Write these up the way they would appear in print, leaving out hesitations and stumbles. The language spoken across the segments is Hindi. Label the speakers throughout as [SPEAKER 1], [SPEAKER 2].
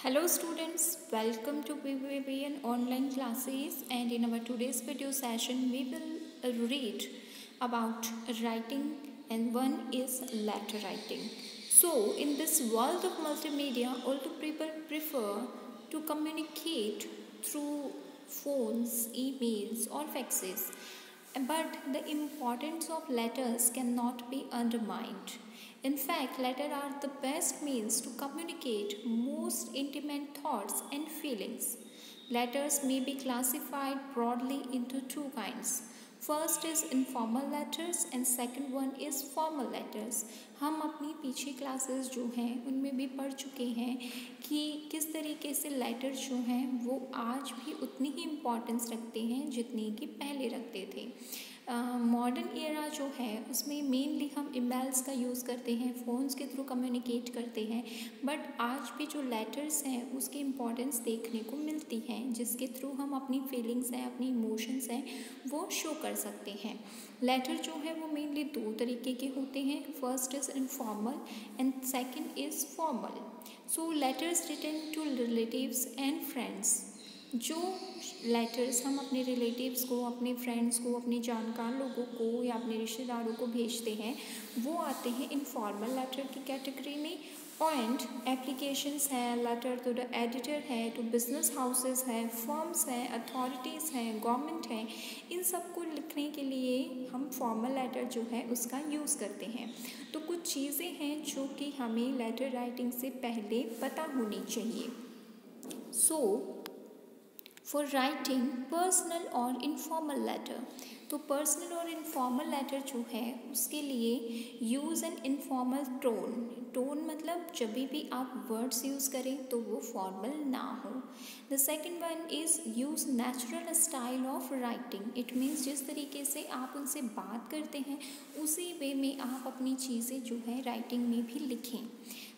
[SPEAKER 1] Hello students, welcome to BBBN online classes, and in our today's video session we will read about writing, and one is letter writing. So in this world of multimedia, although people prefer to communicate through phones, emails or faxes, but the importance of letters cannot be undermined. In fact, letters are the best means to communicate most intimate thoughts and feelings. Letters may be classified broadly into two kinds. First is informal letters and second one is formal letters. हम अपनी पीछे क्लासेस जो हैं उनमें भी पढ़ चुके हैं कि किस तरीके से लेटर्स जो हैं वो आज भी उतनी ही इम्पोर्टेंस रखते हैं जितनी कि पहले रखते थे। मॉडर्न एरा जो है उसमें मेनली हम ईमेल्स का यूज़ करते हैं, फ़ोन्स के थ्रू कम्युनिकेट करते हैं, बट आज भी जो लेटर्स हैं उसकी इम्पॉर्टेंस देखने को मिलती है, जिसके थ्रू हम अपनी फीलिंग्स हैं, अपनी इमोशंस हैं वो शो कर सकते हैं। लेटर जो है वो मेनली दो तरीके के होते हैं, first is informal and second is formal. So letters written to relatives and friends, जो लेटर्स हम अपने रिलेटिव्स को, अपने फ्रेंड्स को, अपने जानकार लोगों को या अपने रिश्तेदारों को भेजते हैं वो आते हैं इनफॉर्मल लेटर की कैटेगरी में। एंड एप्लीकेशंस हैं, लेटर टू द एडिटर है, टू बिजनेस हाउसेस है, फर्म्स हैं, अथॉरिटीज़ हैं, गवर्नमेंट हैं, इन सब को लिखने के लिए हम फॉर्मल लेटर जो है उसका यूज़ करते हैं। तो कुछ चीज़ें हैं जो कि हमें लेटर राइटिंग से पहले पता होनी चाहिए। फॉर राइटिंग पर्सनल और इनफॉर्मल लेटर, तो पर्सनल और इनफॉर्मल लेटर जो है उसके लिए यूज़ एन इनफॉर्मल टोन मतलब जब भी आप वर्ड्स यूज़ करें तो वो फॉर्मल ना हो। The second one is use natural style of writing, it means जिस तरीके से आप उनसे बात करते हैं उसी वे में आप अपनी चीज़ें जो है राइटिंग में भी लिखें।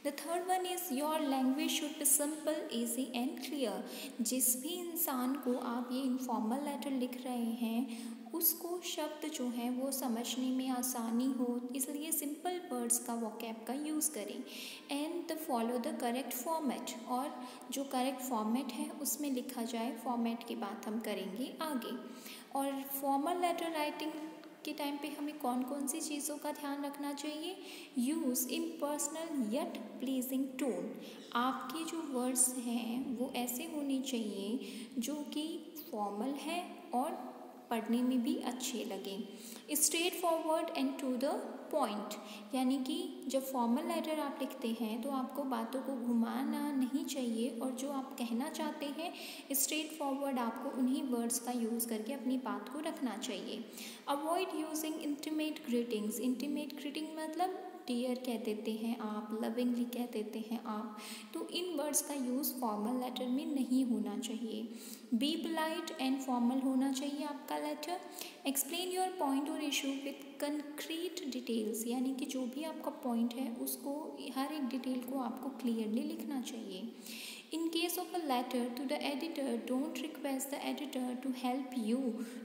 [SPEAKER 1] The third one is your language should be simple, easy and clear, जिस भी इंसान को आप ये इनफॉर्मल लेटर लिख रहे हैं उसको शब्द जो हैं वो समझने में आसानी हो, इसलिए सिंपल वर्ड्स का वोकैब का यूज़ करें। And the follow the correct format, और जो करेक्ट फॉर्मेट है उसमें लिखा जाए, फॉर्मेट की बात हम करेंगे आगे। और फॉर्मल लेटर राइटिंग के टाइम पे हमें कौन कौन सी चीज़ों का ध्यान रखना चाहिए? Use impersonal yet pleasing tone, आपके जो वर्ड्स हैं वो ऐसे होने चाहिए जो कि फॉर्मल है और पढ़ने में भी अच्छे लगें। Straightforward and to the point, यानी कि जब फॉर्मल लेटर आप लिखते हैं तो आपको बातों को घुमाना नहीं चाहिए, और जो आप कहना चाहते हैं स्ट्रेट फॉरवर्ड आपको उन्हीं वर्ड्स का यूज़ करके अपनी बात को रखना चाहिए। Avoid using intimate greetings, intimate greeting मतलब डियर कह देते हैं आप, लविंगली कह देते हैं आप, तो इन वर्ड्स का यूज़ फॉर्मल लेटर में नहीं होना चाहिए। बी पोलाइट एंड फॉर्मल होना चाहिए आपका लेटर। एक्सप्लेन योर पॉइंट और इशू विथ कंक्रीट डिटेल्स, यानी कि जो भी आपका पॉइंट है उसको हर एक डिटेल को आपको क्लियरली लिखना चाहिए। In case of a letter to the editor, don't request the editor to help you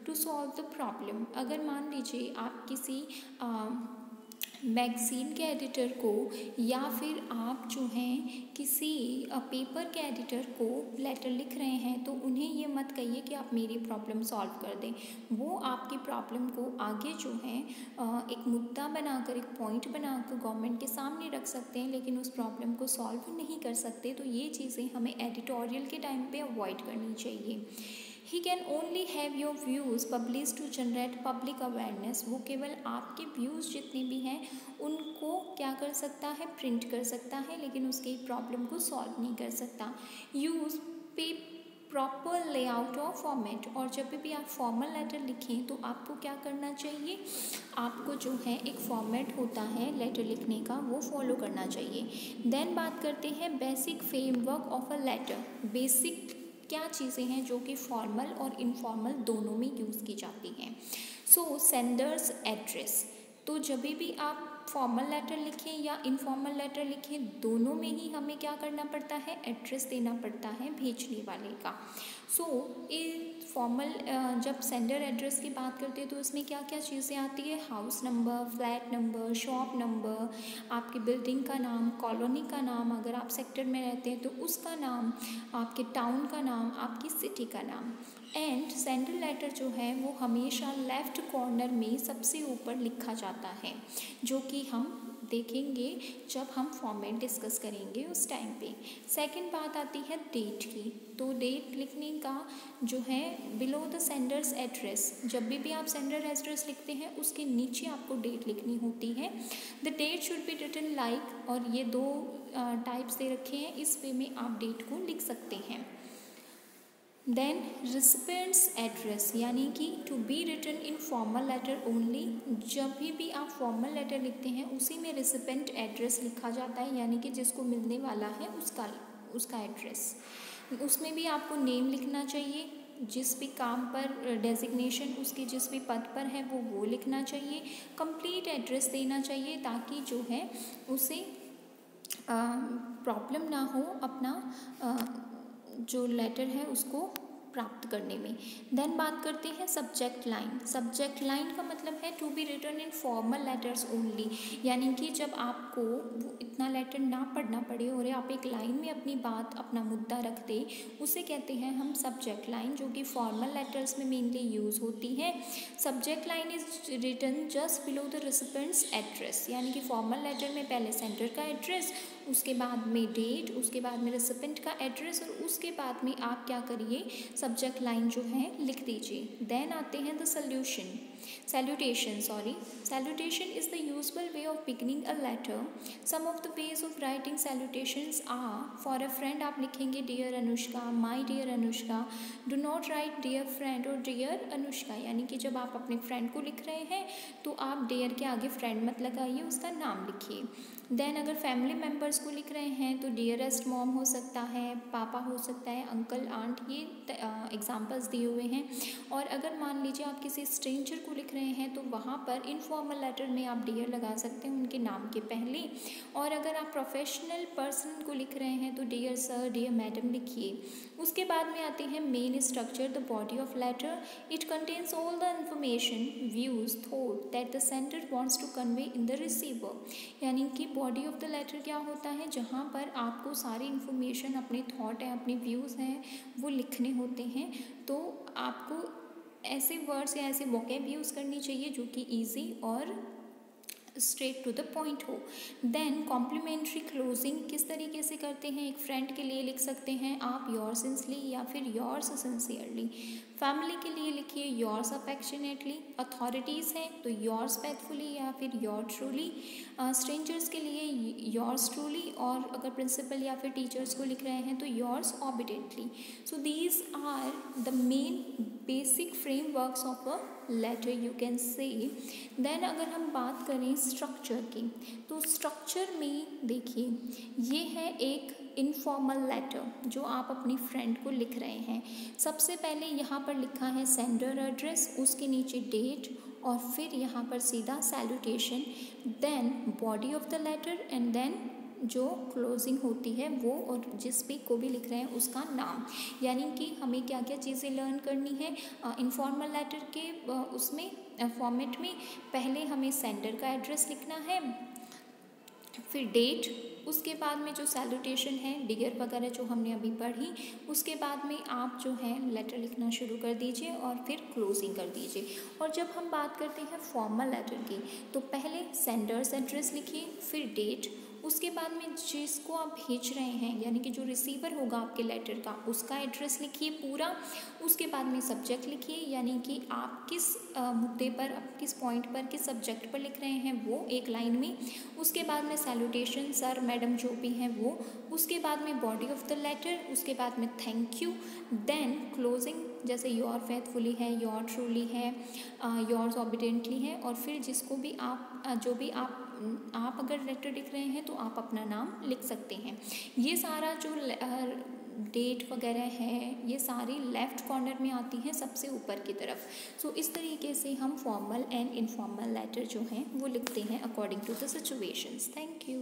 [SPEAKER 1] to solve the problem. अगर मान लीजिए आप किसी मैगज़ीन के एडिटर को या फिर आप जो हैं किसी पेपर के एडिटर को लेटर लिख रहे हैं तो उन्हें ये मत कहिए कि आप मेरी प्रॉब्लम सॉल्व कर दें। वो आपकी प्रॉब्लम को आगे जो है एक मुद्दा बनाकर, एक पॉइंट बनाकर गवर्नमेंट के सामने रख सकते हैं, लेकिन उस प्रॉब्लम को सॉल्व नहीं कर सकते। तो ये चीज़ें हमें एडिटोरियल के टाइम पे अवॉइड करनी चाहिए। He can only have your views published to generate public awareness, वो केवल आपके व्यूज़ जितने भी हैं उनको क्या कर सकता है, प्रिंट कर सकता है, लेकिन उसके प्रॉब्लम को सॉल्व नहीं कर सकता। यूज़ पे प्रॉपर लेआउट ऑफ फॉर्मेट, और जब भी आप फॉर्मल लेटर लिखें तो आपको क्या करना चाहिए, आपको जो है एक फॉर्मेट होता है लेटर लिखने का वो फॉलो करना चाहिए। देन बात करते हैं basic framework of a letter, basic क्या चीज़ें हैं जो कि फॉर्मल और इनफॉर्मल दोनों में यूज़ की जाती हैं। सो सेंडर्स एड्रेस, तो जब भी आप आप फॉर्मल लेटर लिखें या इनफॉर्मल लेटर लिखें, दोनों में ही हमें क्या करना पड़ता है, एड्रेस देना पड़ता है भेजने वाले का। सो फॉर्मल जब सेंडर एड्रेस की बात करते हैं तो उसमें क्या क्या चीज़ें आती है, house number, flat number, shop number, आपकी बिल्डिंग का नाम, कॉलोनी का नाम, अगर आप सेक्टर में रहते हैं तो उसका नाम, आपके टाउन का नाम, आपकी सिटी का नाम। एंड सेंडर लेटर जो है वो हमेशा लेफ़्ट कॉर्नर में सबसे ऊपर लिखा जाता है, जो कि हम देखेंगे जब हम फॉर्मेट डिस्कस करेंगे उस टाइम पे। सेकंड बात आती है डेट की। तो डेट लिखने का जो है बिलो द सेंडर्स एड्रेस, जब भी आप सेंडर एड्रेस लिखते हैं उसके नीचे आपको डेट लिखनी होती है। The date should be written like, और ये दो टाइप्स दे रखे हैं, इस वे में आप डेट को लिख सकते हैं। देन रिसिपेंट्स एड्रेस, यानी कि to be written in formal letter only, जब भी आप फॉर्मल लेटर लिखते हैं उसी में रिसिपेंट एड्रेस लिखा जाता है, यानी कि जिसको मिलने वाला है उसका एड्रेस। उसमें भी आपको नेम लिखना चाहिए, जिस भी काम पर डेजिग्नेशन उसके जिस भी पद पर है वो लिखना चाहिए, कंप्लीट एड्रेस देना चाहिए ताकि जो है उसे प्रॉब्लम ना हो अपना जो लेटर है उसको प्राप्त करने में। देन बात करते हैं सब्जेक्ट लाइन। सब्जेक्ट लाइन का मतलब है to be written in formal letters only, यानी कि जब आपको वो इतना लेटर ना पढ़ना पड़े और आप एक लाइन में अपनी बात, अपना मुद्दा रख दे, उसे कहते हैं हम सब्जेक्ट लाइन, जो कि फॉर्मल लेटर्स में मेनली यूज़ होती है। Subject line is written just below the recipient's address, यानी कि फॉर्मल लेटर में पहले सेंडर का एड्रेस, उसके बाद में डेट, उसके बाद में रिसिपेंट का एड्रेस, और उसके बाद में आप क्या करिए, सब्जेक्ट लाइन जो है लिख दीजिए। देन आते हैं the salutation. Salutation is the usual way of beginning a letter. Some of the ways of writing salutations are, for a friend आप लिखेंगे dear Anushka, my dear Anushka. Do not write dear friend और dear अनुष्का, यानी कि जब आप अपने फ्रेंड को लिख रहे हैं तो आप dear के आगे फ्रेंड मत लगाइए, उसका नाम लिखिए। देन अगर फैमिली मेम्बर्स को लिख रहे हैं तो डियरेस्ट मॉम हो सकता है, पापा हो सकता है, अंकल, आंट, ये एग्जांपल्स दिए हुए हैं। और अगर मान लीजिए आप किसी स्ट्रेंजर को लिख रहे हैं तो वहाँ पर इनफॉर्मल लेटर में आप डियर लगा सकते हैं उनके नाम के पहले। और अगर आप प्रोफेशनल पर्सन को लिख रहे हैं तो डियर सर, डियर मैडम लिखिए। उसके बाद में आते हैं main structure, the body of letter. It contains all the information, views, thought that the sender wants to convey in the receiver, यानी कि बॉडी ऑफ द लेटर क्या होता है, जहाँ पर आपको सारी इन्फॉर्मेशन, अपने थॉट हैं, अपने व्यूज़ हैं, वो लिखने होते हैं। तो आपको ऐसे वर्ड्स या ऐसे वोकैब यूज़ करनी चाहिए जो कि ईजी और स्ट्रेट टू द पॉइंट हो। देन कॉम्प्लीमेंट्री क्लोजिंग किस तरीके से करते हैं, एक फ्रेंड के लिए लिख सकते हैं आप योर सिंसली या फिर योर्स सिंसियरली। फैमिली के लिए लिखिए योर्स अफेक्शनेटली। अथॉरिटीज़ हैं तो योर्स फेथफुली या फिर योर ट्रूली। स्ट्रेंजर्स के लिए योर्स ट्रूली, और अगर प्रिंसिपल या फिर टीचर्स को लिख रहे हैं तो yours obediently. So these are the main basic frameworks of a letter you can say. Then अगर हम बात करें स्ट्रक्चर की, तो स्ट्रक्चर में देखिए ये है एक इनफॉर्मल लेटर जो आप अपनी फ्रेंड को लिख रहे हैं। सबसे पहले यहाँ पर लिखा है सेंडर एड्रेस, उसके नीचे डेट, और फिर यहाँ पर सीधा salutation, then body of the letter, and then जो क्लोजिंग होती है वो, और जिस भी को भी लिख रहे हैं उसका नाम। यानी कि हमें क्या क्या चीज़ें लर्न करनी है इनफॉर्मल लेटर के उसमें फॉर्मेट में। पहले हमें सेंडर का एड्रेस लिखना है, फिर डेट, उसके बाद में जो सैल्यूटेशन है, डियर वगैरह जो हमने अभी पढ़ी, उसके बाद में आप जो है लेटर लिखना शुरू कर दीजिए और फिर क्लोजिंग कर दीजिए। और जब हम बात करते हैं फॉर्मल लेटर की, तो पहले सेंडर्स एड्रेस लिखिए, फिर डेट, उसके बाद में जिसको आप भेज रहे हैं यानी कि जो रिसीवर होगा आपके लेटर का, उसका एड्रेस लिखिए पूरा। उसके बाद में सब्जेक्ट लिखिए, यानी कि आप किस मुद्दे पर, किस पॉइंट पर, किस सब्जेक्ट पर लिख रहे हैं वो एक लाइन में। उसके बाद में सैल्यूटेशन, सर मैडम जो भी हैं वो। उसके बाद में बॉडी ऑफ द लेटर, उसके बाद में थैंक यू। देन क्लोजिंग, जैसे योर फेथफुली है, योर ट्रूली है, योर्स ऑबिडेंटली है, और फिर जिसको भी आप जो भी आप अगर लेटर लिख रहे हैं तो आप अपना नाम लिख सकते हैं। ये सारा जो डेट वगैरह है ये सारी लेफ़्ट कॉर्नर में आती हैं सबसे ऊपर की तरफ। सो इस तरीके से हम फॉर्मल एंड इनफॉर्मल लेटर जो हैं वो लिखते हैं according to the situations. Thank you.